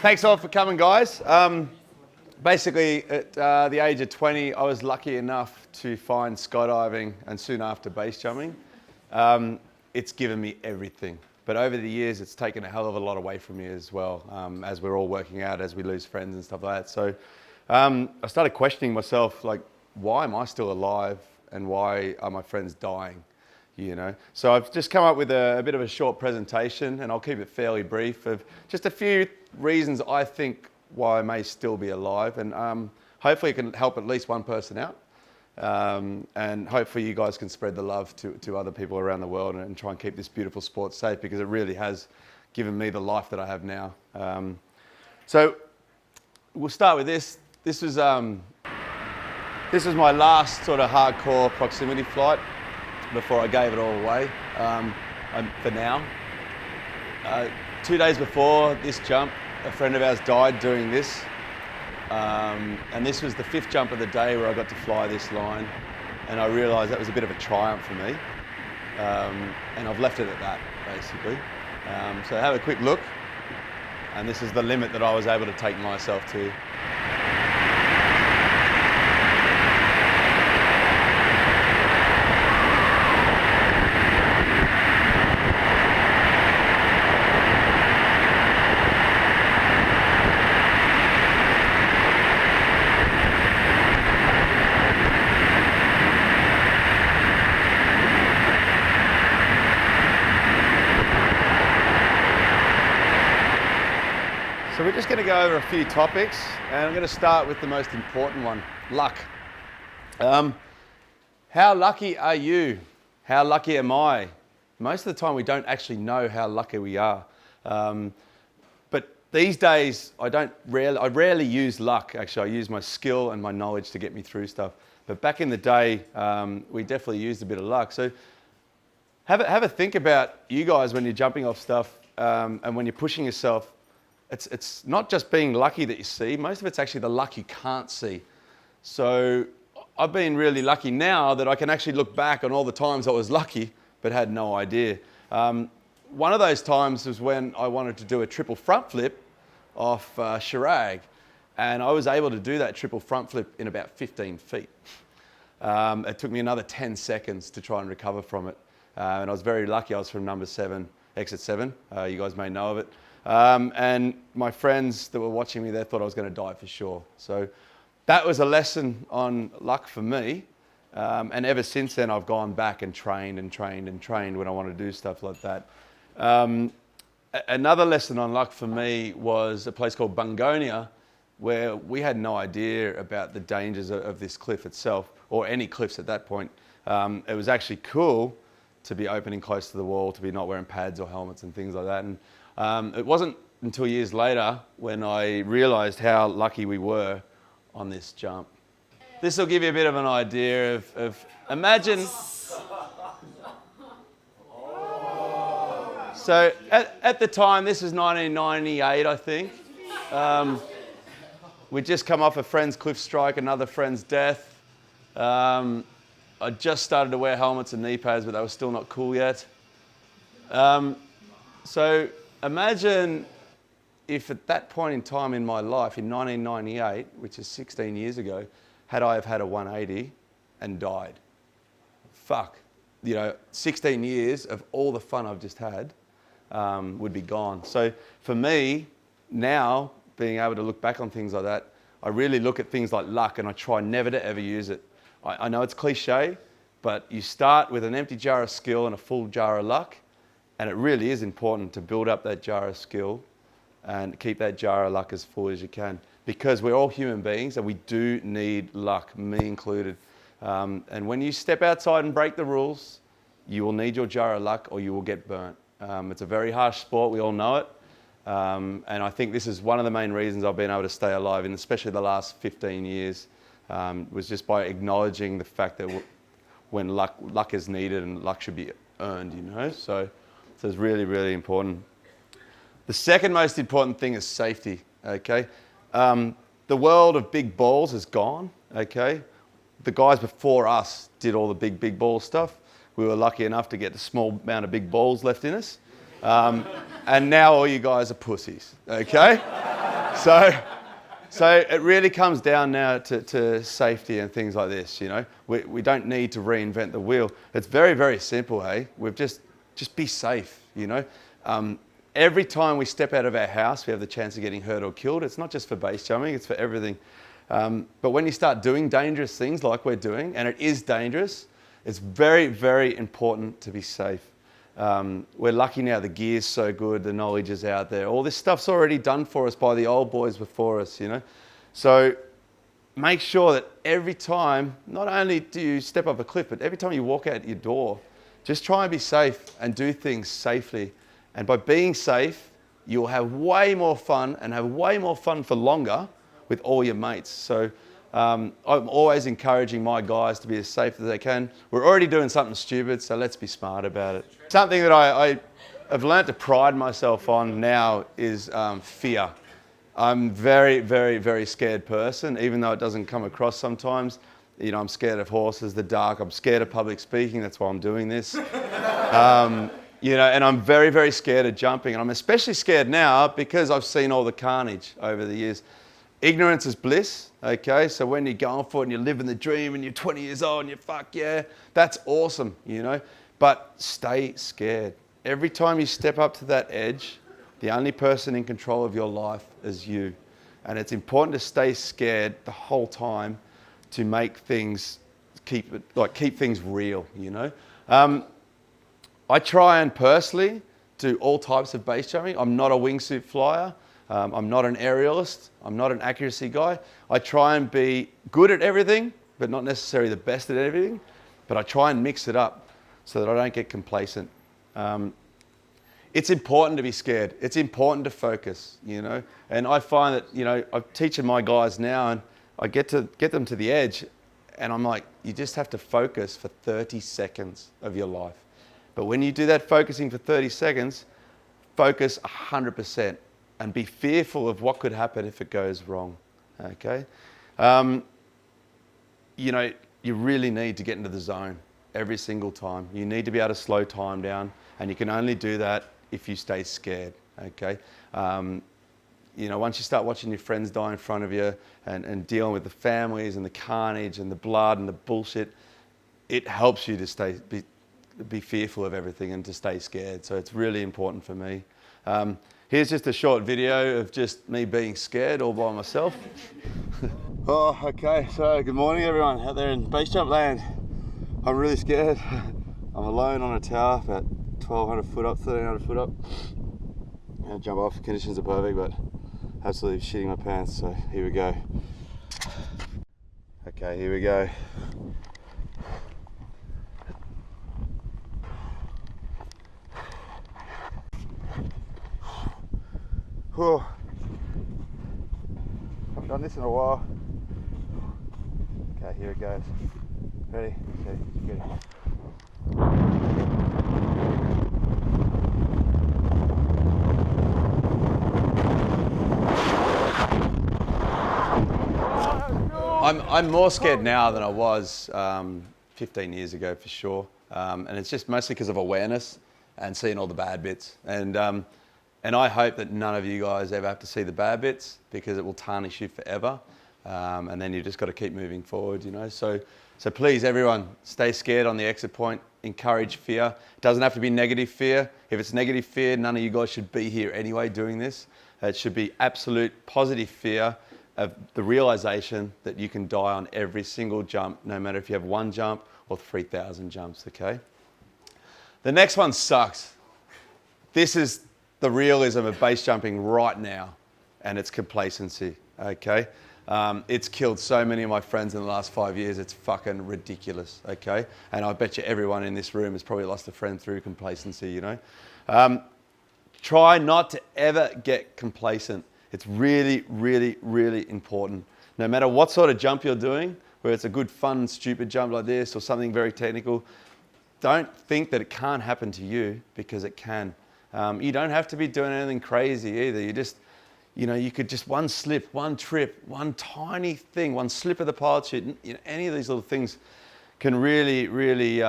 Thanks all for coming, guys. Basically, at the age of 20, I was lucky enough to find skydiving and soon after base jumping. It's given me everything. But over the years, it's taken a hell of a lot away from me as well, as we're all working out, as we lose friends and stuff like that. So I started questioning myself, like, why am I still alive and why are my friends dying? You know, so I've just come up with a bit of a short presentation, and I'll keep it fairly brief, of just a few reasons I think why I may still be alive, and hopefully it can help at least one person out, and hopefully you guys can spread the love to other people around the world and try and keep this beautiful sport safe, because it really has given me the life that I have now. So we'll start with this. This was my last sort of hardcore proximity flight before I gave it all away, for now. 2 days before this jump, a friend of ours died doing this. And this was the 5th jump of the day where I got to fly this line. And I realised that was a bit of a triumph for me. And I've left it at that, basically. So have a quick look. And this is the limit that I was able to take myself to. So we're just going to go over a few topics, and I'm going to start with the most important one, luck. How lucky are you? How lucky am I? Most of the time we don't actually know how lucky we are. But these days I rarely use luck, actually. I use my skill and my knowledge to get me through stuff. But back in the day, we definitely used a bit of luck. So have a think about you guys when you're jumping off stuff, and when you're pushing yourself. It's not just being lucky that you see, most of it's actually the luck you can't see. So I've been really lucky now that I can actually look back on all the times I was lucky but had no idea. One of those times was when I wanted to do a triple front flip off Chirag, and I was able to do that triple front flip in about 15 feet. It took me another 10 seconds to try and recover from it, and I was very lucky. I was from number 7, exit 7, you guys may know of it. And my friends that were watching me, they thought I was going to die for sure. So that was a lesson on luck for me. And ever since then, I've gone back and trained when I want to do stuff like that. Another lesson on luck for me was a place called Bungonia, where we had no idea about the dangers of this cliff itself, or any cliffs at that point. It was actually cool to be opening close to the wall, to be not wearing pads or helmets and things like that. And it wasn't until years later when I realised how lucky we were on this jump. This will give you a bit of an idea of imagine. So at the time, this is 1998, I think. We'd just come off a friend's cliff strike, another friend's death. I just started to wear helmets and knee pads, but they were still not cool yet. So imagine if at that point in time in my life, in 1998, which is 16 years ago, had I have had a 180 and died. Fuck. 16 years of all the fun I've just had would be gone. So for me, now, being able to look back on things like that, I really look at things like luck, and I try never to ever use it. I know it's cliche, but you start with an empty jar of skill and a full jar of luck. And it really is important to build up that jar of skill and keep that jar of luck as full as you can, because we're all human beings and we do need luck, me included. And when you step outside and break the rules, you will need your jar of luck or you will get burnt. It's a very harsh sport, we all know it. And I think this is one of the main reasons I've been able to stay alive, in especially the last 15 years, was just by acknowledging the fact that when luck is needed and luck should be earned, So it's really, really important. The second most important thing is safety, okay? The world of big balls is gone, okay? The guys before us did all the big ball stuff. We were lucky enough to get a small amount of big balls left in us. And now all you guys are pussies, okay? So it really comes down now to safety and things like this, you know. We don't need to reinvent the wheel. It's very, very simple, hey? We've just be safe, you know. Every time we step out of our house, we have the chance of getting hurt or killed. It's not just for base jumping, it's for everything. But when you start doing dangerous things like we're doing, and it is dangerous, it's very, very important to be safe. We're lucky now, the gear's so good, the knowledge is out there. All this stuff's already done for us by the old boys before us, you know. So make sure that every time, not only do you step up a cliff, but every time you walk out your door, just try and be safe and do things safely. And by being safe, you'll have way more fun and have way more fun for longer with all your mates. So I'm always encouraging my guys to be as safe as they can. We're already doing something stupid, so let's be smart about it. Something that I have learned to pride myself on now is fear. I'm very, very, very scared person, even though it doesn't come across sometimes. You know, I'm scared of horses, the dark. I'm scared of public speaking. That's why I'm doing this. You know, and I'm very, very scared of jumping. And I'm especially scared now because I've seen all the carnage over the years. Ignorance is bliss, okay? So when you're going for it and you're living the dream and you're 20 years old and you're fuck yeah, that's awesome, you know? But stay scared. Every time you step up to that edge, the only person in control of your life is you. And it's important to stay scared the whole time to make things, keep things real, you know? I try and personally do all types of base jumping. I'm not a wingsuit flyer. I'm not an aerialist. I'm not an accuracy guy. I try and be good at everything, but not necessarily the best at everything. But I try and mix it up so that I don't get complacent. It's important to be scared. It's important to focus, you know. And I find that, you know, I'm teaching my guys now and I get them to the edge and I'm like, you just have to focus for 30 seconds of your life. But when you do that focusing for 30 seconds, focus 100%. And be fearful of what could happen if it goes wrong, okay? You know, you really need to get into the zone every single time. You need to be able to slow time down, and you can only do that if you stay scared, okay? You know, once you start watching your friends die in front of you and dealing with the families and the carnage and the blood and the bullshit, it helps you to be fearful of everything and to stay scared. So it's really important for me. Here's just a short video of just me being scared all by myself. Oh, okay, so good morning everyone out there in base jump land. I'm really scared. I'm alone on a tower about 1,200 foot up, 1,300 foot up. I'll jump off, conditions are perfect, but absolutely shitting my pants, so here we go. Okay, here we go. Whew. Haven't done this in a while. Okay, here it goes. Ready, steady, get it. I'm more scared now than I was 15 years ago for sure. And it's just mostly because of awareness and seeing all the bad bits. And I hope that none of you guys ever have to see the bad bits because it will tarnish you forever. And then you've just got to keep moving forward, you know. So please, everyone, stay scared on the exit point. Encourage fear. It doesn't have to be negative fear. If it's negative fear, none of you guys should be here anyway doing this. It should be absolute positive fear of the realization that you can die on every single jump, no matter if you have one jump or 3,000 jumps, okay? The next one sucks. This is the realism of base jumping right now, and it's complacency, okay? It's killed so many of my friends in the last 5 years, it's fucking ridiculous, okay? And I bet you everyone in this room has probably lost a friend through complacency, you know? Try not to ever get complacent. It's really, really, really important. No matter what sort of jump you're doing, whether it's a good, fun, stupid jump like this or something very technical, don't think that it can't happen to you, because it can. You don't have to be doing anything crazy either. You just, you know, you could just one slip, one trip, one tiny thing, one slip of the pilot chute, you know, any of these little things can really, really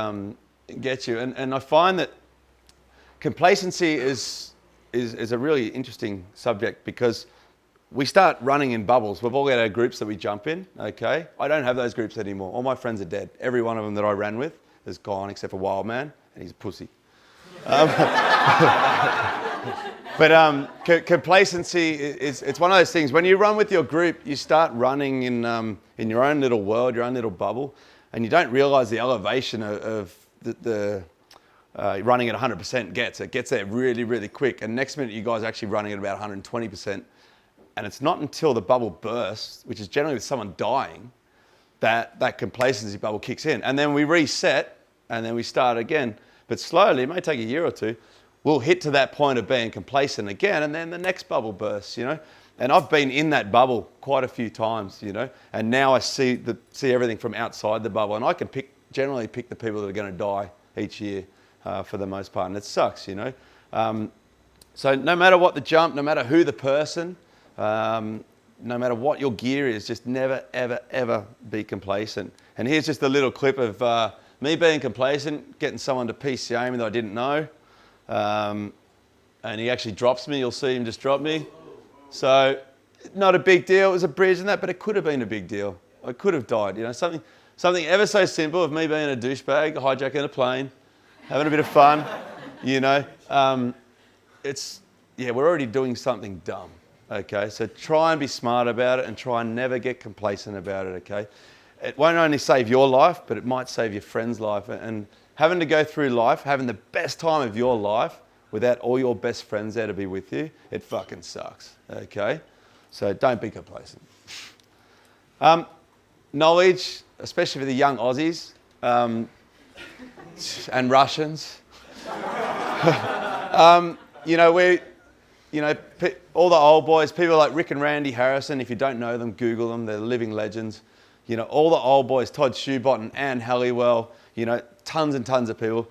get you. And I find that complacency is a really interesting subject, because we start running in bubbles. We've all got our groups that we jump in, okay? I don't have those groups anymore. All my friends are dead. Every one of them that I ran with is gone except for Wildman, and he's a pussy. But complacency it's one of those things. When you run with your group, you start running in your own little world, your own little bubble, and you don't realise the elevation of the running at 100% gets. It gets there really, really quick. And next minute, you guys are actually running at about 120%. And it's not until the bubble bursts, which is generally with someone dying, that complacency bubble kicks in. And then we reset, and then we start again. But slowly, it may take a year or two, we'll hit to that point of being complacent again, and then the next bubble bursts, you know. And I've been in that bubble quite a few times, you know. And now I see everything from outside the bubble, and I can generally pick the people that are going to die each year for the most part, and it sucks, you know. So no matter what the jump, no matter who the person, no matter what your gear is, just never, ever, ever be complacent. And here's just a little clip of me being complacent, getting someone to PCA me that I didn't know. And he actually drops me. You'll see him just drop me. So not a big deal. It was a bridge and that, but it could have been a big deal. I could have died. You know, something ever so simple of me being a douchebag, hijacking a plane, having a bit of fun, you know. We're already doing something dumb. Okay, so try and be smart about it and try and never get complacent about it, okay? It won't only save your life, but it might save your friend's life. And having to go through life, having the best time of your life without all your best friends there to be with you, it fucking sucks, okay? So don't be complacent. Knowledge, especially for the young Aussies and Russians. All the old boys, people like Rick and Randy Harrison, if you don't know them, Google them, they're living legends. You know, all the old boys, Todd Schubott and Anne Halliwell, you know, tons and tons of people,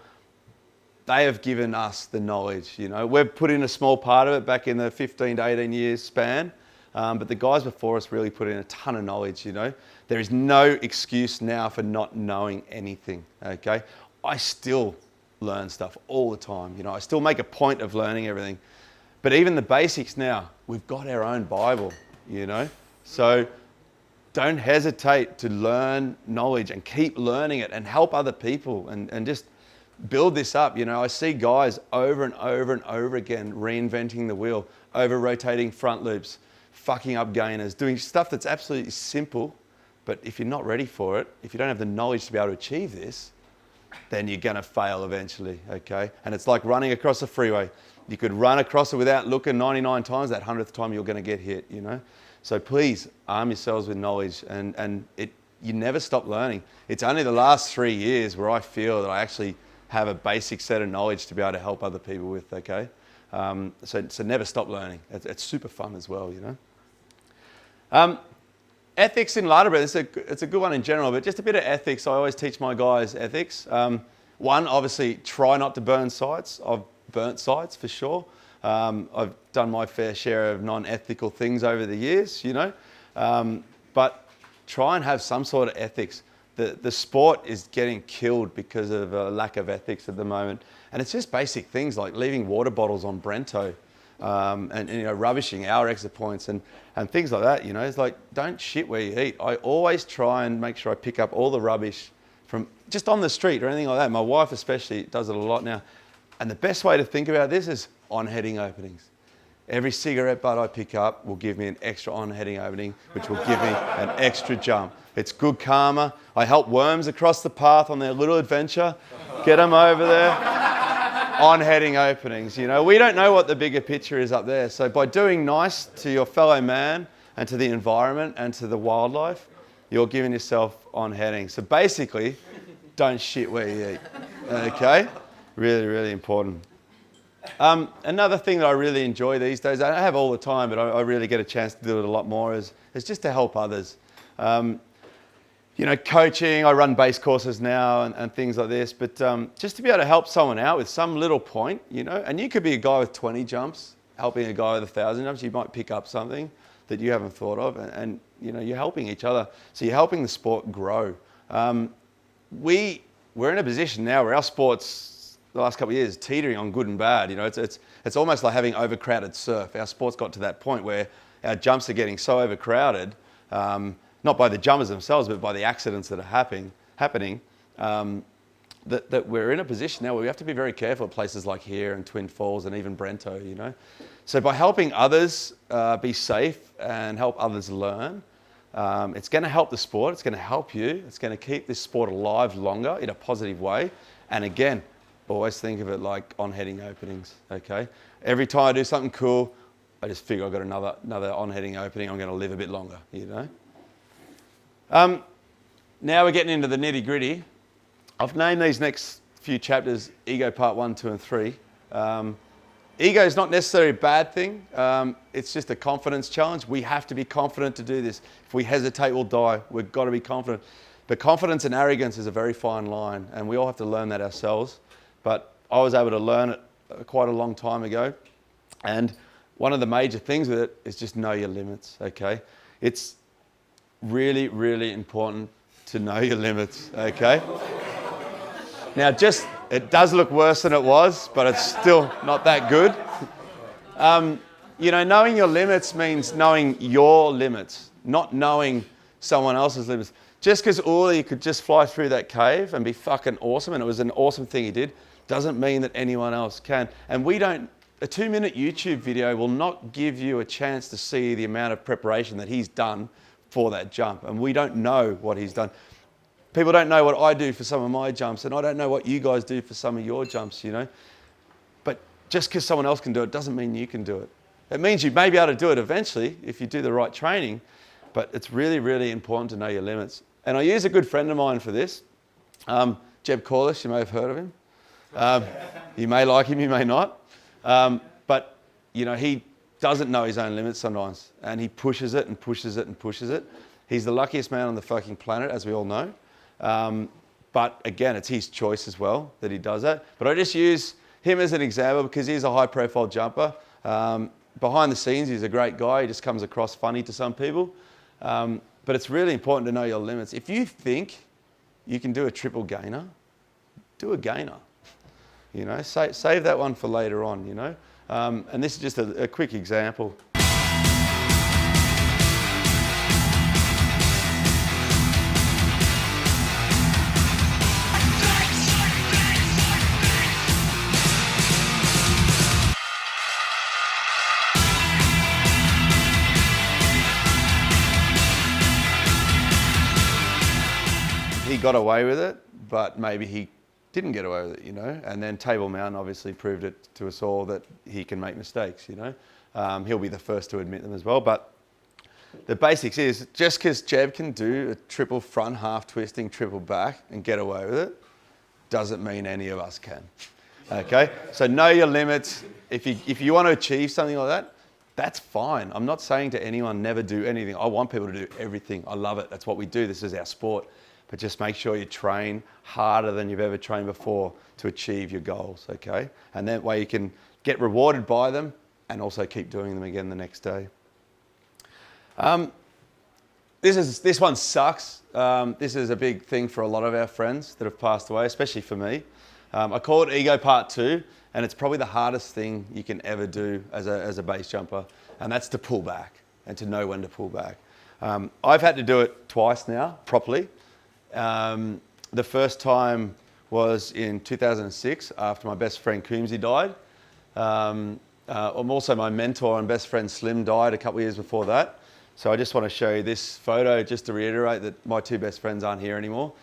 they have given us the knowledge, you know. We've put in a small part of it back in the 15 to 18 years span, but the guys before us really put in a ton of knowledge, you know. There is no excuse now for not knowing anything, okay? I still learn stuff all the time, you know. I still make a point of learning everything. But even the basics now, we've got our own Bible, you know. So don't hesitate to learn knowledge and keep learning it and help other people and just build this up. You know, I see guys over and over and over again reinventing the wheel, over rotating front loops, fucking up gainers, doing stuff that's absolutely simple. But if you're not ready for it, if you don't have the knowledge to be able to achieve this, then you're going to fail eventually, okay? And it's like running across a freeway. You could run across it without looking 99 times. That 100th time you're going to get hit, you know? So please arm yourselves with knowledge and you never stop learning. It's only the last 3 years where I feel that I actually have a basic set of knowledge to be able to help other people with, okay? So never stop learning. It's super fun as well, you know? Ethics in Ladderberg, it's a good one in general, but just a bit of ethics. I always teach my guys ethics. One, obviously, try not to burn sites. I've burnt sites for sure. I've done my fair share of non-ethical things over the years, you know. But try and have some sort of ethics. The sport is getting killed because of a lack of ethics at the moment. And it's just basic things like leaving water bottles on Brento. And you know, rubbishing our exit points and things like that, you know. It's like, don't shit where you eat. I always try and make sure I pick up all the rubbish from just on the street or anything like that. My wife especially does it a lot now. And the best way to think about this is on-heading openings. Every cigarette butt I pick up will give me an extra on-heading opening, which will give me an extra jump. It's good karma. I help worms across the path on their little adventure. Get them over there. On-heading openings, you know. We don't know what the bigger picture is up there. So by doing nice to your fellow man and to the environment and to the wildlife, you're giving yourself on-heading. So basically, don't shit where you eat, okay? Really, really important. Another thing that I really enjoy these days, I have all the time, but I really get a chance to do it a lot more, is just to help others. You know, coaching, I run base courses now and things like this, but just to be able to help someone out with some little point, you know, and you could be a guy with 20 jumps, helping a guy with 1,000 jumps, you might pick up something that you haven't thought of, and you know, you're helping each other. So you're helping the sport grow. We're in a position now where our sport's, the last couple of years, teetering on good and bad. You know, it's almost like having overcrowded surf. Our sport's got to that point where our jumps are getting so overcrowded, not by the jumpers themselves, but by the accidents that are happening, that we're in a position now where we have to be very careful at places like here and Twin Falls and even Brento, you know. So by helping others be safe and help others learn, it's going to help the sport, it's going to help you, it's going to keep this sport alive longer in a positive way. And again, always think of it like on-heading openings, okay? Every time I do something cool, I just figure I've got another on-heading opening, I'm going to live a bit longer, you know? Now we're getting into the nitty-gritty. I've named these next few chapters Ego Part 1, 2 and 3. Ego is not necessarily a bad thing. It's just a confidence challenge. We have to be confident to do this. If we hesitate, we'll die. We've got to be confident. But confidence and arrogance is a very fine line, and we all have to learn that ourselves. But I was able to learn it quite a long time ago. And one of the major things with it is just know your limits, okay? It's really, really important to know your limits, okay? Now, it does look worse than it was, but it's still not that good. You know, knowing your limits means knowing your limits, not knowing someone else's limits. Just because Uli could just fly through that cave and be fucking awesome, and it was an awesome thing he did, doesn't mean that anyone else can. And a 2-minute YouTube video will not give you a chance to see the amount of preparation that he's done for that jump. And we don't know what he's done. People don't know what I do for some of my jumps, and I don't know what you guys do for some of your jumps, you know. But just because someone else can do it doesn't mean you can do it. It means you may be able to do it eventually if you do the right training, but it's really, really important to know your limits. And I use a good friend of mine for this, Jeb Corliss, you may have heard of him. You may like him, you may not. But, you know, he doesn't know his own limits sometimes, and he pushes it and pushes it and pushes it. He's the luckiest man on the fucking planet, as we all know. But again, it's his choice as well that he does that. But I just use him as an example because he's a high profile jumper. Behind the scenes, he's a great guy. He just comes across funny to some people. But it's really important to know your limits. If you think you can do a triple gainer, do a gainer. You know, save that one for later on, you know. And this is just a quick example. He got away with it, but maybe he didn't get away with it, you know. And then Table Mountain obviously proved it to us all that he can make mistakes, you know. He'll be the first to admit them as well. But the basics is, just because Jeb can do a triple front half twisting, triple back and get away with it, doesn't mean any of us can, okay? So know your limits. If you want to achieve something like that, that's fine. I'm not saying to anyone, never do anything. I want people to do everything. I love it. That's what we do. This is our sport. But just make sure you train harder than you've ever trained before to achieve your goals, okay? And that way you can get rewarded by them and also keep doing them again the next day. This one sucks. This is a big thing for a lot of our friends that have passed away, especially for me. I call it Ego Part 2, and it's probably the hardest thing you can ever do as a base jumper, and that's to pull back and to know when to pull back. I've had to do it twice now, properly. The first time was in 2006 after my best friend Coombsy died. Also my mentor and best friend Slim died a couple of years before that. So I just want to show you this photo just to reiterate that my two best friends aren't here anymore.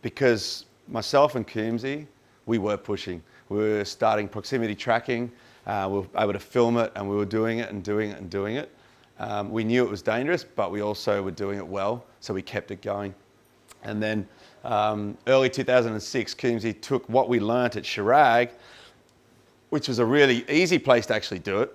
Because myself and Coombsy, we were pushing. We were starting proximity tracking. We were able to film it, and we were doing it and doing it and doing it. We knew it was dangerous, but we also were doing it well, so we kept it going. And then early 2006, Coombsy took what we learnt at Chirag, which was a really easy place to actually do it,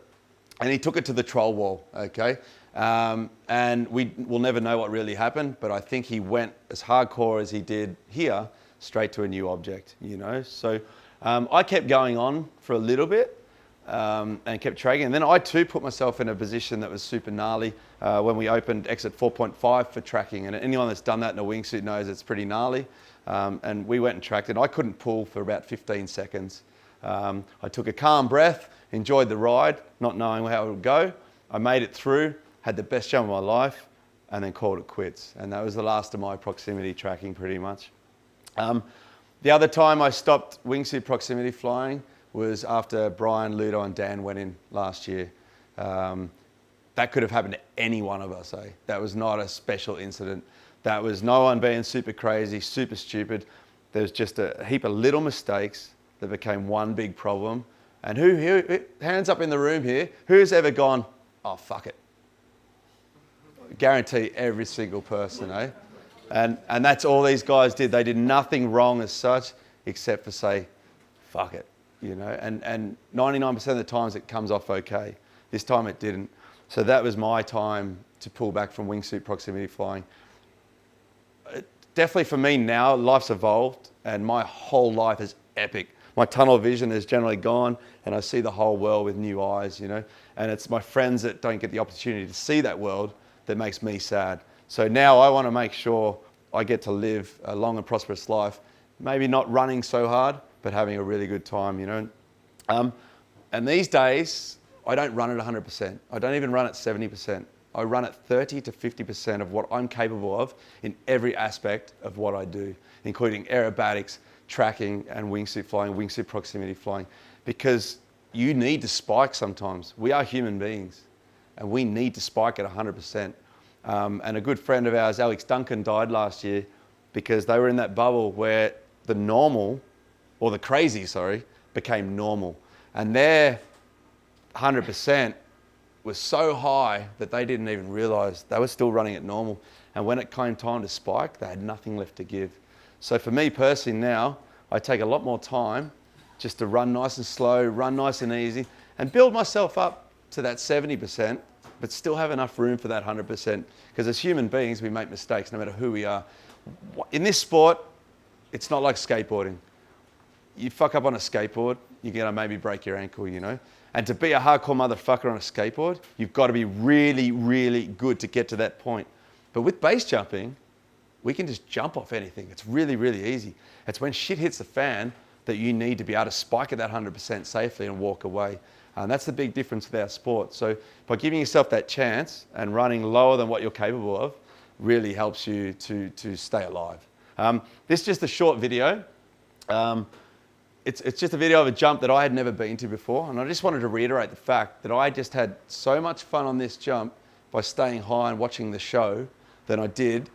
and he took it to the troll wall, okay? And we'll never know what really happened, but I think he went as hardcore as he did here, straight to a new object, you know? So I kept going on for a little bit and kept tracking. And then I too put myself in a position that was super gnarly when we opened exit 4.5 for tracking. And anyone that's done that in a wingsuit knows it's pretty gnarly. And we went and tracked it. I couldn't pull for about 15 seconds. I took a calm breath, enjoyed the ride, not knowing how it would go. I made it through, had the best jump of my life, and then called it quits. And that was the last of my proximity tracking pretty much. The other time I stopped wingsuit proximity flying was after Brian, Ludo and Dan went in last year. That could have happened to any one of us, eh? That was not a special incident. That was no one being super crazy, super stupid. There was just a heap of little mistakes that became one big problem. And who hands up in the room here, who's ever gone, oh, fuck it? Guarantee every single person, eh? And that's all these guys did. They did nothing wrong as such, except for say, fuck it, you know? And 99% of the times it comes off okay. This time it didn't. So that was my time to pull back from wingsuit proximity flying. Definitely for me now, life's evolved and my whole life is epic. My tunnel vision is generally gone and I see the whole world with new eyes, you know? And it's my friends that don't get the opportunity to see that world that makes me sad. So now I want to make sure I get to live a long and prosperous life, maybe not running so hard, but having a really good time, you know? And these days, I don't run at 100%. I don't even run at 70%. I run at 30 to 50% of what I'm capable of in every aspect of what I do, including aerobatics, tracking, and wingsuit flying, wingsuit proximity flying, because you need to spike sometimes. We are human beings, and we need to spike at 100%. And a good friend of ours, Alex Duncan, died last year because they were in that bubble where the normal, or the crazy, sorry, became normal. And their 100% was so high that they didn't even realize they were still running at normal. And when it came time to spike, they had nothing left to give. So for me personally now, I take a lot more time just to run nice and slow, run nice and easy, and build myself up to that 70%, but still have enough room for that 100%. Because as human beings, we make mistakes no matter who we are. In this sport, it's not like skateboarding. You fuck up on a skateboard, you're gonna maybe break your ankle, you know? And to be a hardcore motherfucker on a skateboard, you've got to be really, really good to get to that point. But with base jumping, we can just jump off anything. It's really, really easy. It's when shit hits the fan that you need to be able to spike at that 100% safely and walk away. And that's the big difference with our sport. So by giving yourself that chance and running lower than what you're capable of really helps you to stay alive. This is just a short video. It's just a video of a jump that I had never been to before. And I just wanted to reiterate the fact that I just had so much fun on this jump by staying high and watching the show than I did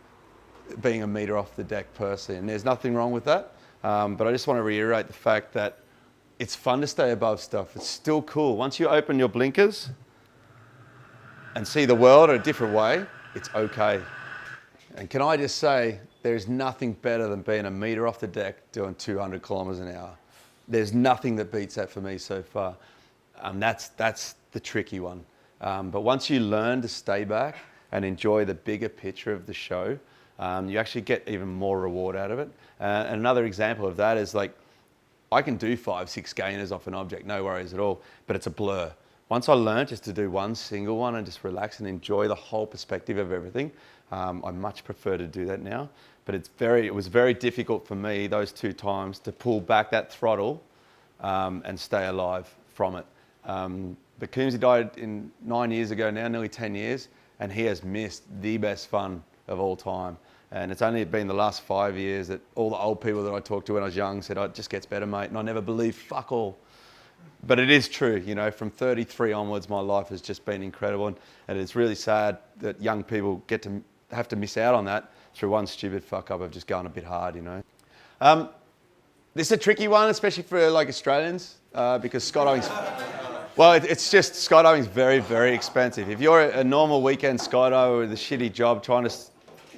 being a meter off the deck personally. And there's nothing wrong with that. But I just want to reiterate the fact that it's fun to stay above stuff. It's still cool. Once you open your blinkers and see the world in a different way, it's okay. And can I just say, there's nothing better than being a meter off the deck doing 200 kilometers an hour. There's nothing that beats that for me so far. That's the tricky one. But once you learn to stay back and enjoy the bigger picture of the show, you actually get even more reward out of it. And another example of that is like, I can do 5-6 gainers off an object, no worries at all, but it's a blur. Once I learned just to do one single one and just relax and enjoy the whole perspective of everything, I much prefer to do that now. But it was very difficult for me those 2 times to pull back that throttle and stay alive from it. But Coombsy died 9 years ago now, nearly 10 years, and he has missed the best fun of all time. And it's only been the last 5 years that all the old people that I talked to when I was young said, oh, it just gets better, mate. And I never believed fuck all. But it is true, you know, from 33 onwards, my life has just been incredible. And it's really sad that young people have to miss out on that through one stupid fuck up of just going a bit hard, you know. This is a tricky one, especially for like Australians, because skydiving's, well, it's just, skydiving's very, very expensive. If you're a normal weekend skydiver with a shitty job trying to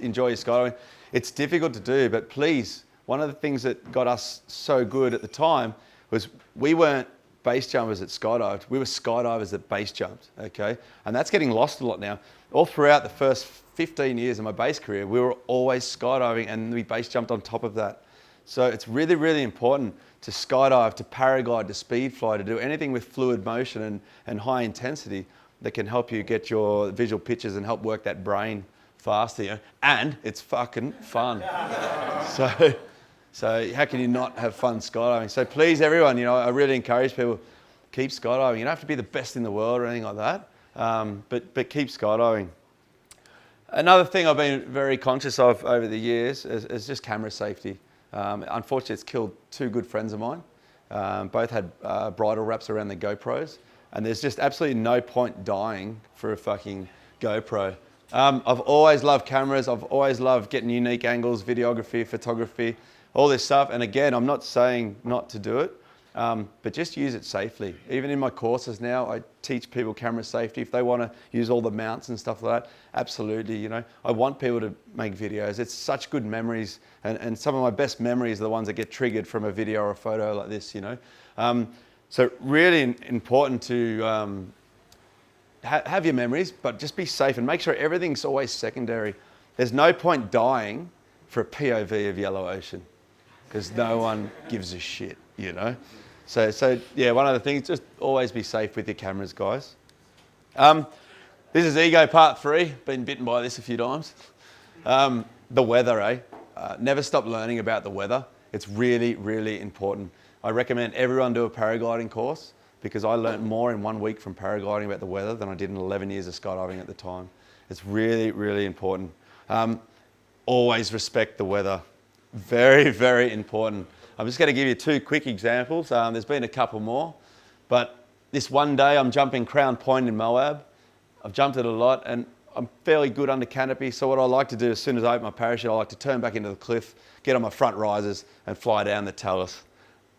enjoy your skydiving, it's difficult to do. But please, one of the things that got us so good at the time was we weren't base jumpers that skydived, we were skydivers that base jumped, okay? And that's getting lost a lot now. All throughout the first 15 years of my base career, we were always skydiving and we base jumped on top of that. So it's really, really important to skydive, to paraglide, to speed fly, to do anything with fluid motion and high intensity that can help you get your visual pictures and help work that brain faster, you know? And it's fucking fun. So how can you not have fun skydiving? So please, everyone, you know, I really encourage people, keep skydiving. You don't have to be the best in the world or anything like that. But keep skydiving. Another thing I've been very conscious of over the years is just camera safety. Unfortunately, it's killed two good friends of mine. Both had bridle wraps around their GoPros, and there's just absolutely no point dying for a fucking GoPro. I've always loved cameras. I've always loved getting unique angles, videography, photography, all this stuff. And again, I'm not saying not to do it, but just use it safely. Even in my courses now, I teach people camera safety. If they want to use all the mounts and stuff like that, absolutely, you know. I want people to make videos. It's such good memories, and some of my best memories are the ones that get triggered from a video or a photo like this, you know. So really important to have your memories, but just be safe and make sure everything's always secondary. There's no point dying for a POV of Yellow Ocean, because no one gives a shit, you know. So yeah, one of the things, just always be safe with your cameras, guys. This is ego part 3. Been bitten by this a few times. The weather, eh? Never stop learning about the weather. It's really, really important. I recommend everyone do a paragliding course, because I learned more in 1 week from paragliding about the weather than I did in 11 years of skydiving at the time. It's really, really important. Always respect the weather. Very, very important. I'm just going to give you 2 quick examples. There's been a couple more, but this one day I'm jumping Crown Point in Moab. I've jumped it a lot, and I'm fairly good under canopy, so what I like to do as soon as I open my parachute, I like to turn back into the cliff, get on my front risers and fly down the talus.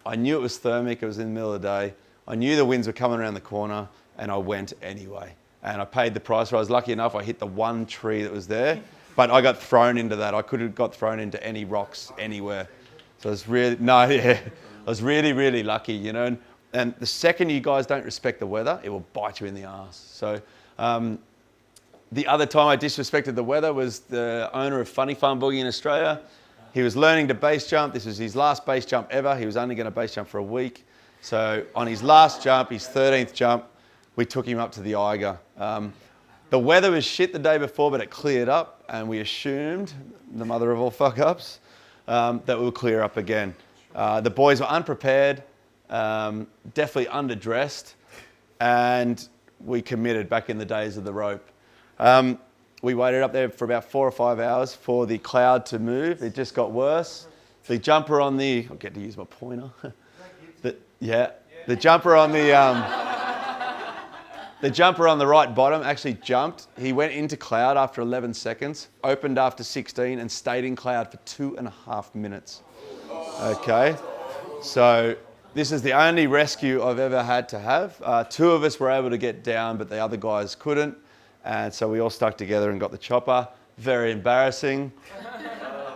I knew it was thermic, it was in the middle of the day. I knew the winds were coming around the corner, and I went anyway. And I paid the price. I was lucky enough, I hit the one tree that was there, but I got thrown into that. I could have got thrown into any rocks anywhere. So I was really, I was really, really lucky, you know. And the second you guys don't respect the weather, it will bite you in the ass. So the other time I disrespected the weather was the owner of Funny Farm Boogie in Australia. He was learning to base jump. This was his last base jump ever. He was only going to base jump for a week. So on his last jump, his 13th jump, we took him up to the Eiger. The weather was shit the day before, but it cleared up, and we assumed, the mother of all fuck-ups, that it would clear up again. The boys were unprepared, definitely underdressed, and we committed back in the days of the rope. We waited up there for about 4 or 5 hours for the cloud to move. It just got worse. The jumper on the, I'll get to use my pointer. The jumper on the jumper on the right bottom actually jumped. He went into cloud after 11 seconds, opened after 16, and stayed in cloud for 2.5 minutes. Okay, so this is the only rescue I've ever had to have. 2 of us were able to get down, but the other guys couldn't, and so we all stuck together and got the chopper. Very embarrassing.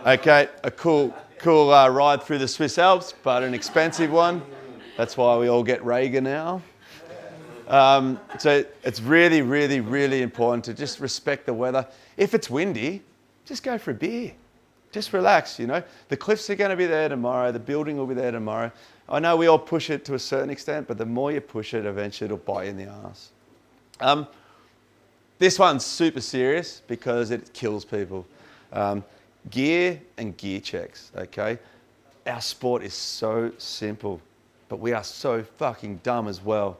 Okay, a cool ride through the Swiss Alps, but an expensive one. That's why we all get Reagan now. So it's really, really, really important to just respect the weather. If it's windy, just go for a beer. Just relax, you know. The cliffs are going to be there tomorrow. The building will be there tomorrow. I know we all push it to a certain extent, but the more you push it, eventually it'll bite you in the ass. This one's super serious because it kills people. Gear and gear checks, okay? Our sport is so simple, but we are so fucking dumb as well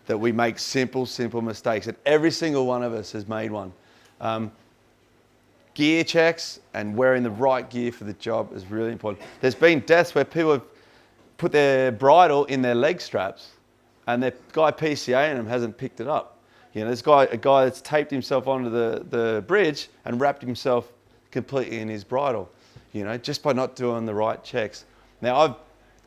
that we make simple mistakes. And every single one of us has made one. Gear checks and wearing the right gear for the job is really important. There's been deaths where people have put their bridle in their leg straps and the guy PCAing them hasn't picked it up. You know, there's a guy that's taped himself onto the bridge and wrapped himself completely in his bridle, you know, just by not doing the right checks. Now, I've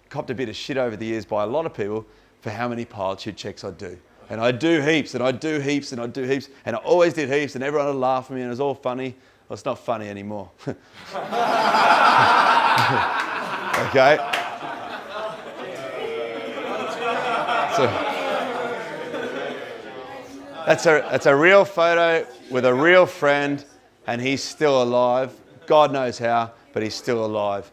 copped a bit of shit over the years by a lot of people for how many pilot chute checks I do. And I do heaps, and I do heaps, and I do heaps, and I always did heaps, and everyone would laugh at me, and it was all funny. Well, it's not funny anymore. Okay? So, that's a real photo with a real friend, and he's still alive. God knows how, but he's still alive.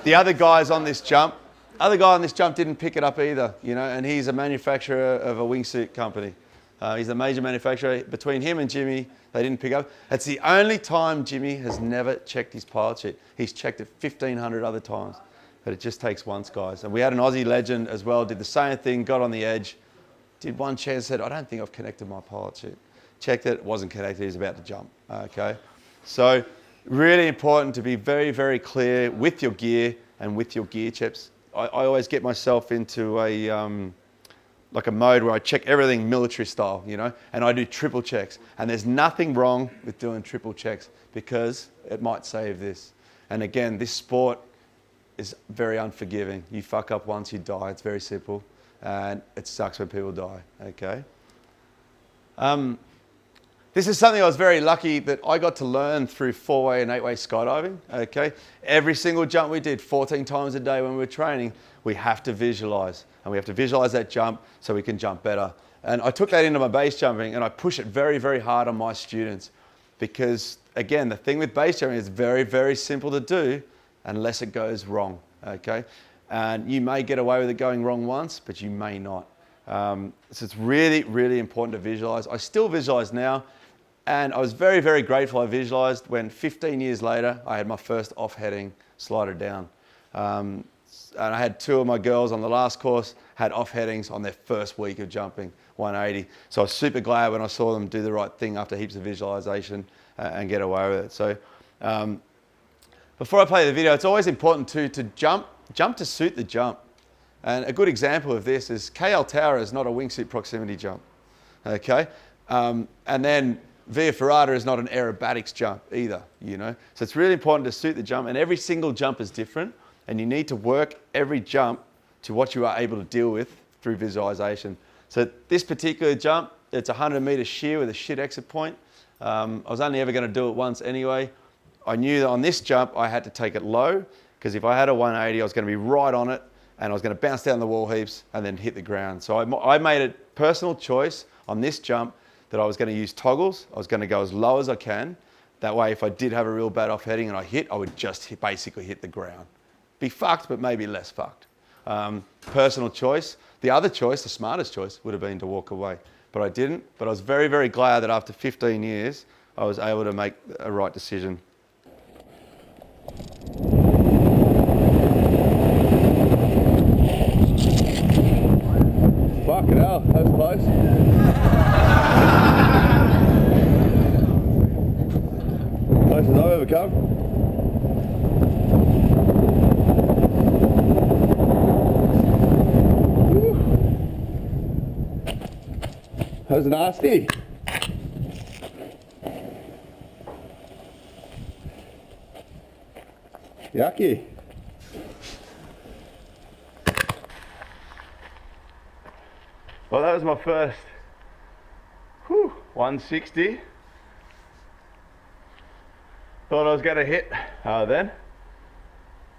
The other guys on this jump, didn't pick it up either, you know, and he's a manufacturer of a wingsuit company. He's a major manufacturer. Between him and Jimmy, they didn't pick up. It's the only time Jimmy has never checked his pilot sheet. He's checked it 1,500 other times, but it just takes once, guys. And we had an Aussie legend as well, did the same thing, got on the edge, Did one check and said, I don't think I've connected my pilot chip. Checked it, wasn't connected, he's about to jump, okay? So really important to be very, very clear with your gear and with your gear chips. I always get myself into like a mode where I check everything military style, you know, and I do triple checks. And there's nothing wrong with doing triple checks because it might save this. And again, this sport is very unforgiving. You fuck up once, you die. It's very simple. And it sucks when people die, okay? This is something I was very lucky that I got to learn through 4-way and 8-way skydiving, okay? Every single jump we did 14 times a day when we were training, we have to visualize. And we have to visualize that jump so we can jump better. And I took that into my base jumping and I push it very, very hard on my students because, again, the thing with base jumping is very, very simple to do unless it goes wrong, okay? And you may get away with it going wrong once, but you may not. So it's really, really important to visualize. I still visualize now. And I was very, very grateful I visualized when 15 years later, I had my first off-heading slider down. And I had 2 of my girls on the last course had off-headings on their first week of jumping 180. So I was super glad when I saw them do the right thing after heaps of visualization and get away with it. So before I play the video, it's always important to jump to suit the jump. And a good example of this is KL Tower is not a wingsuit proximity jump, okay? And then Via Ferrata is not an aerobatics jump either, you know? So it's really important to suit the jump, and every single jump is different, and you need to work every jump to what you are able to deal with through visualization. So this particular jump, it's a 100-meter shear with a shit exit point. I was only ever gonna do it once anyway. I knew that on this jump, I had to take it low, because if I had a 180, I was gonna be right on it, and I was gonna bounce down the wall heaps and then hit the ground. So I made a personal choice on this jump that I was going to use toggles. I was going to go as low as I can. That way, if I did have a real bad off heading and I hit, I would just basically hit the ground. Be fucked, but maybe less fucked. Personal choice. The other choice, the smartest choice, would have been to walk away. But I didn't. But I was very, very glad that after 15 years, I was able to make a right decision. Fucking hell, that was close. Closest I've ever come. Woo. That was nasty. Yucky. Well, that was my first 160. Thought I was going to hit then,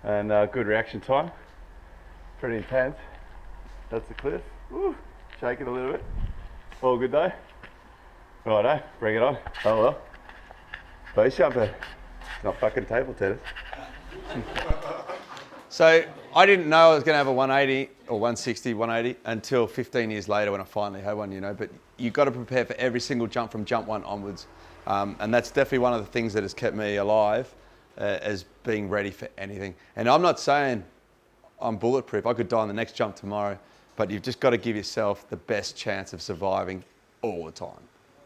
and good reaction time. Pretty intense. That's the cliff. Woo. Shake it a little bit. All good though. Righto, bring it on. Oh well. Base jumper. It's not fucking table tennis. So I didn't know I was going to have a 180 or 160, 180 until 15 years later when I finally had one, you know. But you've got to prepare for every single jump from jump 1 onwards. And that's definitely one of the things that has kept me alive as being ready for anything. And I'm not saying I'm bulletproof. I could die on the next jump tomorrow. But you've just got to give yourself the best chance of surviving all the time.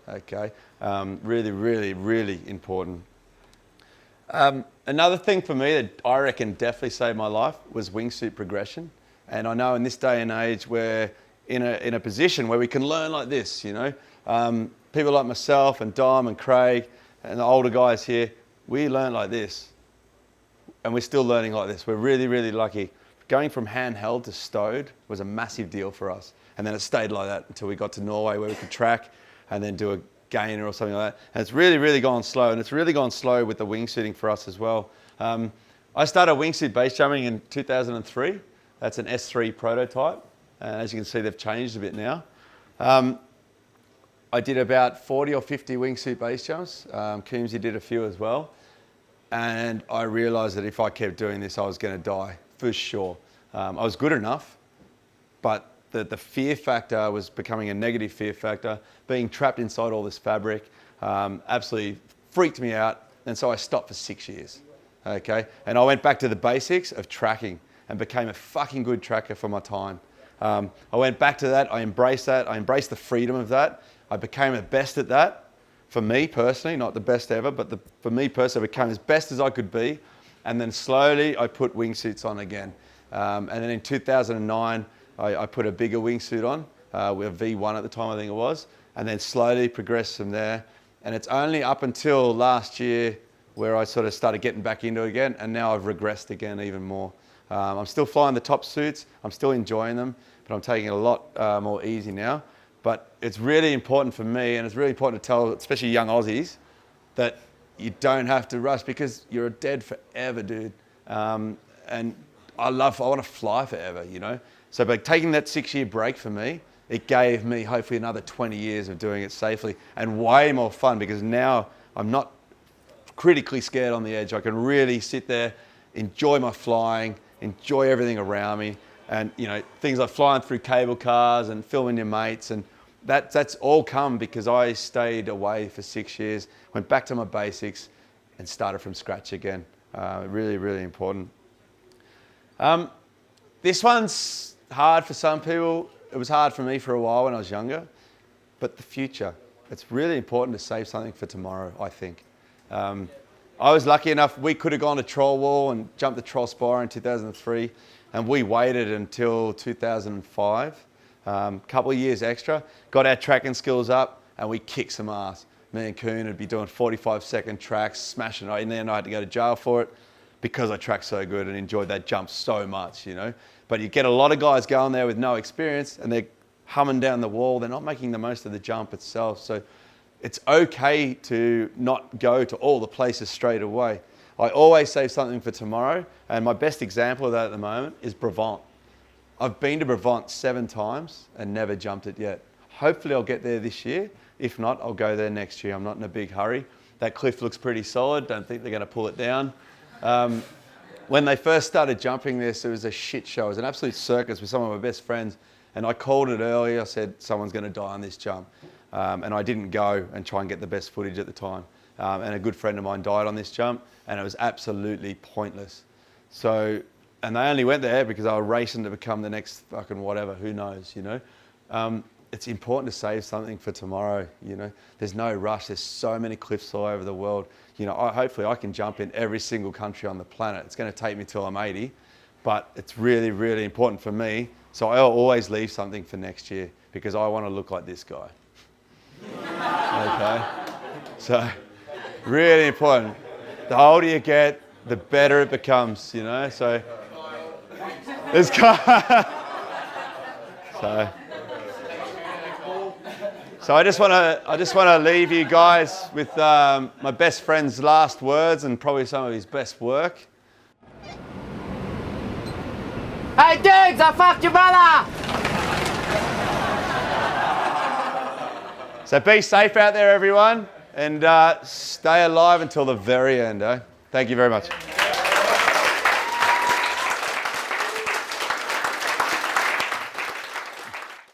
Okay? Really, really, really important. Another thing for me that I reckon definitely saved my life was Wingsuit Progression. And I know in this day and age we're in a position where we can learn like this, you know. People like myself and Dom and Craig and the older guys here, we learn like this. And we're still learning like this. We're really, really lucky. Going from handheld to stowed was a massive deal for us. And then it stayed like that until we got to Norway where we could track and then do a gainer or something like that. And it's really, really gone slow. And it's really gone slow with the wingsuiting for us as well. I started wingsuit base jumping in 2003. That's an S3 prototype. And as you can see, they've changed a bit now. I did about 40 or 50 wingsuit base jumps. Coombsy did a few as well. And I realized that if I kept doing this, I was going to die for sure. I was good enough, but the fear factor was becoming a negative fear factor. Being trapped inside all this fabric absolutely freaked me out. And so I stopped for 6 years. Okay. And I went back to the basics of tracking and became a fucking good tracker for my time. I went back to that. I embraced that. I embraced the freedom of that. I became the best at that. For me personally, not the best ever, but for me personally, I became as best as I could be. And then slowly I put wingsuits on again. And then in 2009, I put a bigger wingsuit on, with a V1 at the time, I think it was. And then slowly progressed from there. And it's only up until last year where I sort of started getting back into it again. And now I've regressed again even more. I'm still flying the top suits. I'm still enjoying them, but I'm taking it a lot more easy now. But it's really important for me, and it's really important to tell, especially young Aussies, that you don't have to rush because you're dead forever, dude. And I want to fly forever, you know? So by taking that 6-year break for me, it gave me hopefully another 20 years of doing it safely and way more fun because now I'm not critically scared on the edge. I can really sit there, enjoy my flying, enjoy everything around me. And, you know, things like flying through cable cars and filming your mates, and that's all come because I stayed away for 6 years, went back to my basics and started from scratch again. Really, really important. This one's hard for some people. It was hard for me for a while when I was younger, but the future, it's really important to save something for tomorrow, I think. I was lucky enough, we could have gone to Troll Wall and jumped the Troll Spire in 2003, and we waited until 2005. Couple of years extra, got our tracking skills up, and we kicked some ass. Me and Kuhn would be doing 45-second tracks, smashing it, and then I had to go to jail for it because I tracked so good and enjoyed that jump so much, you know. But you get a lot of guys going there with no experience, and they're humming down the wall. They're not making the most of the jump itself. So it's okay to not go to all the places straight away. I always save something for tomorrow, and my best example of that at the moment is Brabant. I've been to Brabant 7 times and never jumped it yet. Hopefully I'll get there this year. If not, I'll go there next year. I'm not in a big hurry. That cliff looks pretty solid. Don't think they're going to pull it down. When they first started jumping this, it was a shit show. It was an absolute circus with some of my best friends. And I called it early. I said, someone's going to die on this jump. And I didn't go and try and get the best footage at the time. And a good friend of mine died on this jump, and it was absolutely pointless. So, and they only went there because they were racing to become the next fucking whatever, who knows, you know. It's important to save something for tomorrow, you know. There's no rush. There's so many cliffs all over the world. You know, hopefully I can jump in every single country on the planet. It's going to take me till I'm 80, but it's really, really important for me. So I'll always leave something for next year because I want to look like this guy. Okay? So, really important. The older you get, the better it becomes, you know. So, this guy. So I just want to leave you guys with my best friend's last words and probably some of his best work. Hey dudes, I fucked your brother! So be safe out there, everyone, and stay alive until the very end. Thank you very much.